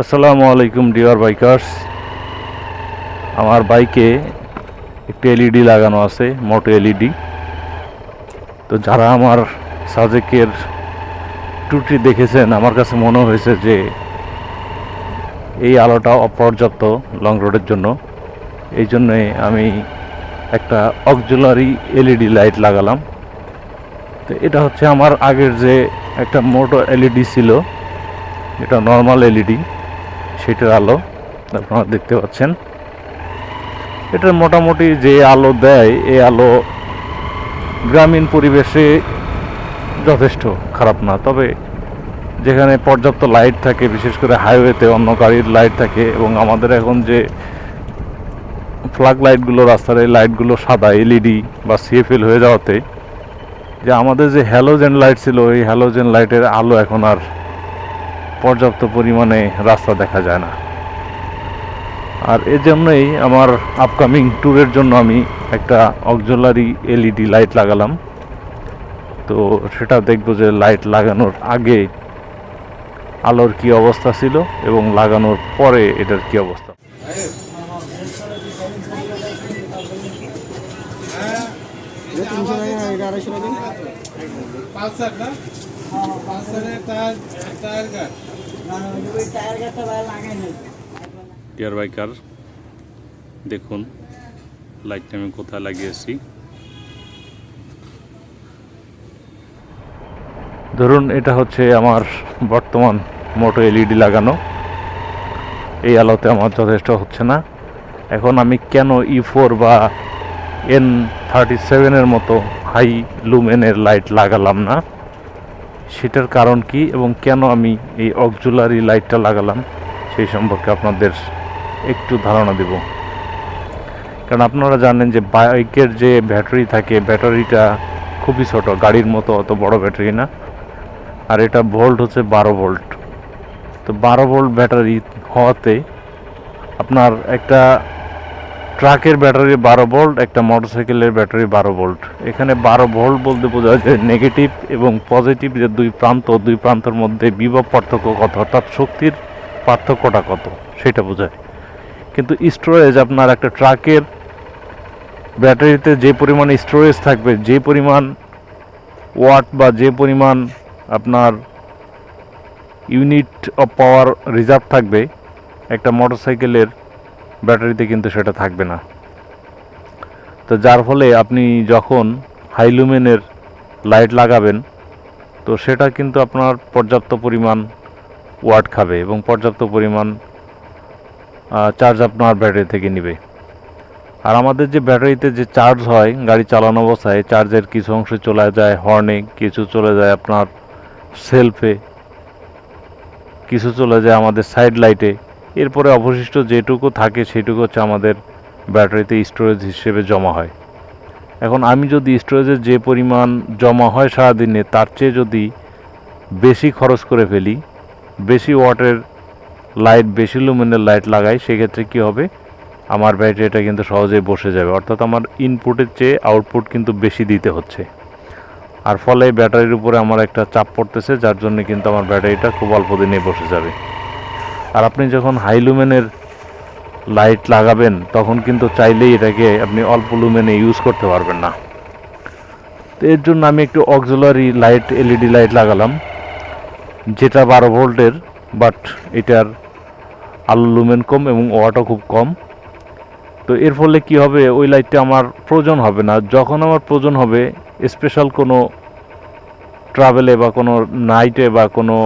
আসসালামু আলাইকুম deer bikers. আমার বাইকে একটি এলইডি লাগানো আছে, মোটো এলইডি। তো যারা আমার সাজেকের টুটি দেখেছেন, আমার কাছে মনে হয়েছে যে এই আলোটা অপর্যাপ্ত লং রোডের জন্য। এই জন্যে আমি একটা অক্সিলারি এলইডি লাইট লাগালাম। তো এটা হচ্ছে আমার আগের যে একটা মোটো এলইডি ছিল, এটা নর্মাল এলইডি, সেটার আলো আপনারা দেখতে পাচ্ছেন। এটার মোটামুটি যে আলো দেয়, এই আলো গ্রামীণ পরিবেশে যথেষ্ট খারাপ না। তবে যেখানে পর্যাপ্ত লাইট থাকে, বিশেষ করে হাইওয়েতে অন্য গাড়ির লাইট থাকে, এবং আমাদের এখন যে ফ্ল্যাগ লাইটগুলো, রাস্তার এই লাইটগুলো সাদা এলইডি বা সিএফএল হয়ে যাওয়াতে যে আমাদের যে হ্যালোজেন লাইট ছিল, এই হ্যালোজেন লাইটের আলো এখন আর পর্যাপ্ত পরিমাণে রাস্তা দেখা যায় না। আর এজন্যই আমার আপকামিং ট্যুরের জন্য আমি একটা অক্সিলারি এলইডি লাইট লাগালাম। তো সেটা দেখব যে লাইট লাগানোর আগে আলোর কি অবস্থা ছিল এবং লাগানোর পরে এটার কি অবস্থা। ডিয়ার বাইকার, দেখুন লাইটটা আমি কোথায় লাগিয়েছি। ধরুন এটা হচ্ছে আমার বর্তমান মোটো এলইডি লাগানো। এই আলোতে আমার যথেষ্ট হচ্ছে না। এখন আমি কেন E4 বা N37-এর মতো হাই লুমেনের লাইট লাগালাম না, সেটার কারণ কি এবং কেন আমি এই অক্সিলারি লাইটটা লাগালাম, সেই সম্পর্কে আপনাদের একটু ধারণা দেব। কারণ আপনারা জানেন যে বাইকের যে ব্যাটারি থাকে, ব্যাটারিটা খুবই ছোট, গাড়ির মতো অত বড় ব্যাটারি না। আর এটা ভোল্ট হচ্ছে 12 ভোল্ট। তো 12 ভোল্ট ব্যাটারি হওয়াতে আপনার একটা ট্রাকের ব্যাটারি 12 ভোল্ট, একটা মোটরসাইকেলের ব্যাটারি 12 ভোল্ট। এখানে 12 ভোল্ট বলতে বোঝায় যে নেগেটিভ এবং পজিটিভ যে দুই প্রান্তের মধ্যে বিভব পার্থক্য কত, অর্থাৎ শক্তির পার্থক্যটা কত, সেটা বোঝায়। কিন্তু স্টোরেজ, আপনার একটা ট্রাকের ব্যাটারিতে যে পরিমাণ স্টোরেজ থাকবে, যে পরিমাণ ওয়াট বা যে পরিমাণ আপনার ইউনিট অফ পাওয়ার রিজার্ভ থাকবে, একটা মোটরসাইকেলের ব্যাটারিতে কিন্তু সেটা থাকবে না। তো যার ফলে আপনি যখন হাইলুমেনের লাইট লাগাবেন, তো সেটা কিন্তু আপনার পর্যাপ্ত পরিমাণ ওয়াট খাবে এবং পর্যাপ্ত পরিমাণ চার্জ আপনার ব্যাটারি থেকে নেবে। আর আমাদের যে ব্যাটারিতে যে চার্জ হয় গাড়ি চালানো অবস্থায়, চার্জের কিছু অংশ চলে যায় হর্নে, কিছু চলে যায় আপনার সেলফে, কিছু চলে যায় আমাদের সাইড লাইটে। এরপরে অবশিষ্ট যেটুকু থাকে সেটুকু হচ্ছে আমাদের ব্যাটারিতে স্টোরেজ হিসেবে জমা হয়। এখন আমি যদি স্টোরেজের যে পরিমাণ জমা হয় সারাদিনে, তার চেয়ে যদি বেশি খরচ করে ফেলি, বেশি ওয়াটের লাইট, বেশি লুমেনের লাইট লাগাই, সেক্ষেত্রে কী হবে, আমার ব্যাটারিটা কিন্তু সহজেই বসে যাবে। অর্থাৎ আমার ইনপুটের চেয়ে আউটপুট কিন্তু বেশি দিতে হচ্ছে। আর ফলে ব্যাটারির উপরে আমার একটা চাপ পড়তেছে, যার জন্য কিন্তু আমার ব্যাটারিটা খুব অল্প দিনেই বসে যাবে। আর আপনি যখন হাই লুমেনের লাইট লাগাবেন, তখন কিন্তু চাইলেই এটাকে আপনি অল্প লুমেনে ইউজ করতে পারবেন না। তো এর জন্য আমি একটু অক্সিলারি লাইট এলইডি লাইট লাগালাম, যেটা 12 ভোল্টের, বাট এটার আলো লুমেন কম এবং ওয়াটও খুব কম। তো এর ফলে কি হবে, ওই লাইটটা আমার প্রয়োজন হবে না। যখন আমার প্রয়োজন হবে স্পেশাল কোনো ট্রাভেলে বা কোনো নাইটে বা কোনো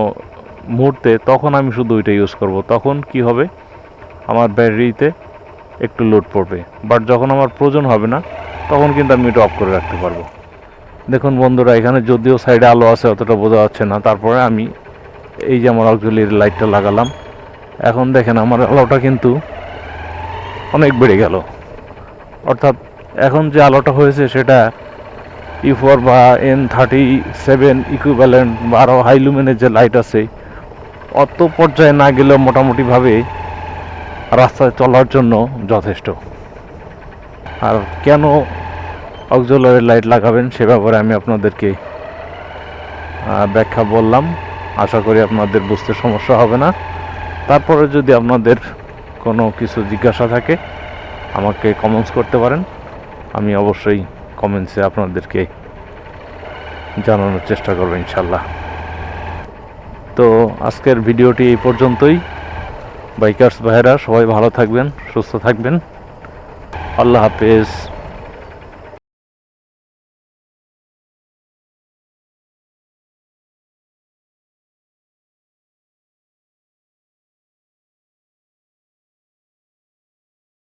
মুহূর্তে, তখন আমি শুধু ওইটা ইউজ করব। তখন কি হবে, আমার ব্যাটারিতে একটু লোড পড়বে। বাট যখন আমার প্রয়োজন হবে না, তখন কিন্তু আমি এটা অফ করে রাখতে পারবো। দেখুন বন্ধুরা, এখানে যদিও সাইডে আলো আছে, অতটা বোঝা যাচ্ছে না, তারপরে আমি এই যে আমার অক্সিলারি লাইটটা লাগালাম। এখন দেখেন আমার আলোটা কিন্তু অনেক বেড়ে গেল। অর্থাৎ এখন যে আলোটা হয়েছে সেটা E4 বা N37 ইকুইভ্যালেন্ট বা আরও হাই লুমেনের যে লাইট আছে, অত পর্যায়ে না গেলেও মোটামুটিভাবে রাস্তায় চলার জন্য যথেষ্ট। আর কেন অক্সিলারি লাইট লাগাবেন সে ব্যাপারে আমি আপনাদেরকে ব্যাখ্যা বললাম। আশা করি আপনাদের বুঝতে সমস্যা হবে না। তারপরে যদি আপনাদের কোনো কিছু জিজ্ঞাসা থাকে আমাকে কমেন্টস করতে পারেন, আমি অবশ্যই কমেন্টসে আপনাদেরকে জানানোর চেষ্টা করব ইনশাল্লাহ। তো আজকের ভিডিওটি এই পর্যন্তই। বাইকার্স ভাইরা সবাই ভালো থাকবেন, সুস্থ থাকবেন। আল্লাহ হাফেজ।